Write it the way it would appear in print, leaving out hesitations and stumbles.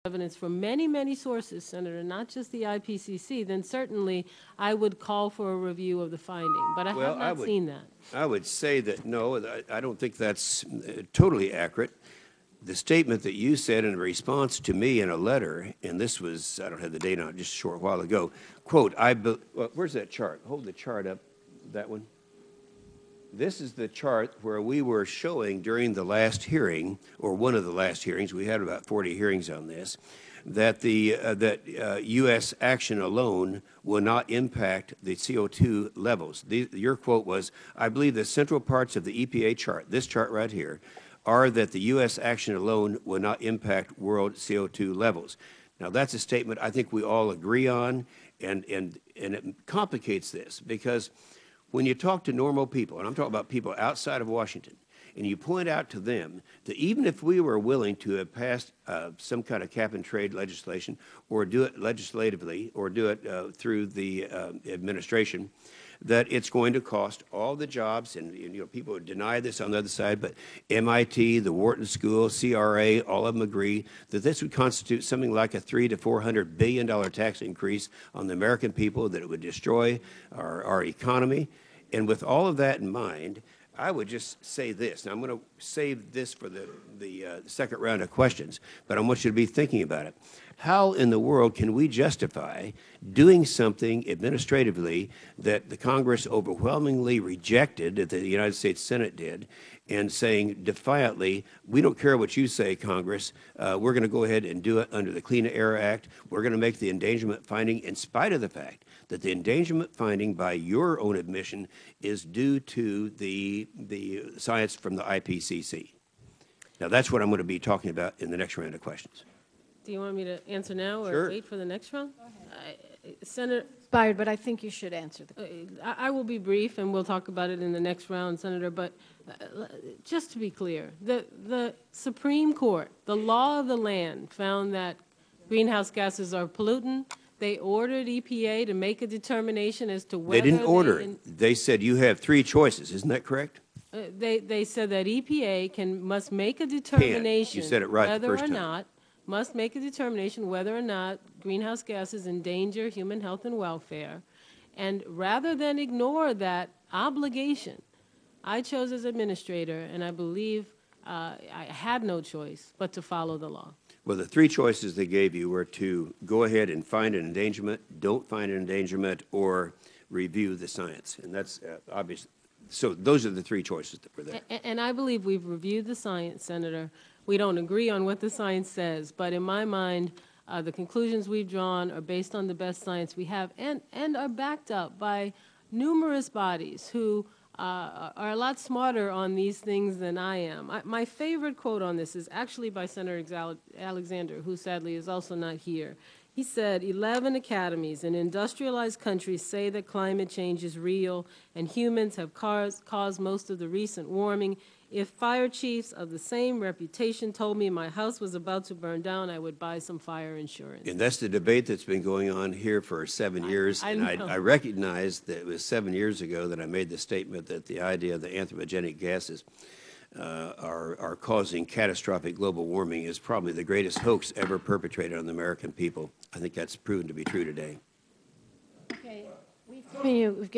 evidence from many, many sources, Senator, not just the IPCC, then certainly I would call for a review of the finding. But I have not seen that. I would say that no, I don't think that's totally accurate. The statement that you said in response to me in a letter, and this was, I don't have the date on it, just a short while ago, quote, where's that chart? Hold the chart up, that one. This is the chart where we were showing during the last hearing, or one of the last hearings, we had about 40 hearings on this, that U.S. action alone will not impact the CO2 levels. Your quote was, I believe the central parts of the EPA chart, this chart right here, are that the U.S. action alone will not impact world CO2 levels. Now, that's a statement I think we all agree on, and it complicates this, because when you talk to normal people, and I'm talking about people outside of Washington, and you point out to them that even if we were willing to have passed some kind of cap-and-trade legislation, or do it legislatively, or do it through the administration, that it's going to cost all the jobs, and you know, people deny this on the other side, but MIT, the Wharton School, CRA, all of them agree that this would constitute something like a $300 to $400 billion tax increase on the American people, that it would destroy our economy. And with all of that in mind, I would just say this. Now, I'm going to save this for the second round of questions, but I want you to be thinking about it. How in the world can we justify doing something administratively that the Congress overwhelmingly rejected, that the United States Senate did, and saying defiantly, we don't care what you say, Congress, we're going to go ahead and do it under the Clean Air Act. We're going to make the endangerment finding, in spite of the fact that the endangerment finding, by your own admission, is due to the science from the IPCC. Now, that's what I'm going to be talking about in the next round of questions. Do you want me to answer now or Sure. wait for the next round? Senator, Inspired, but I think you should answer the question. I will be brief, and we'll talk about it in the next round, Senator. But just to be clear, the Supreme Court, the law of the land, found that greenhouse gases are pollutant. They ordered EPA to make a determination as to whether they didn't order it. They said you have three choices. Isn't that correct? They said that EPA must make a determination. You said it right the whether first or time. not must make a determination whether or not greenhouse gases endanger human health and welfare. And rather than ignore that obligation, I chose as administrator, and I believe I had no choice but to follow the law. Well, the three choices they gave you were to go ahead and find an endangerment, don't find an endangerment, or review the science. And that's obvious. So those are the three choices that were there. And I believe we've reviewed the science, Senator. We don't agree on what the science says, but in my mind, the conclusions we've drawn are based on the best science we have, and are backed up by numerous bodies who are a lot smarter on these things than I am. My favorite quote on this is actually by Senator Alexander, who sadly is also not here. He said, 11 academies in industrialized countries say that climate change is real and humans have caused most of the recent warming. If fire chiefs of the same reputation told me my house was about to burn down, I would buy some fire insurance. And that's the debate that's been going on here for 7 years. I recognize that it was 7 years ago that I made the statement that the idea of the anthropogenic gases are causing catastrophic global warming is probably the greatest hoax ever perpetrated on the American people. I think that's proven to be true today. Okay, we've given you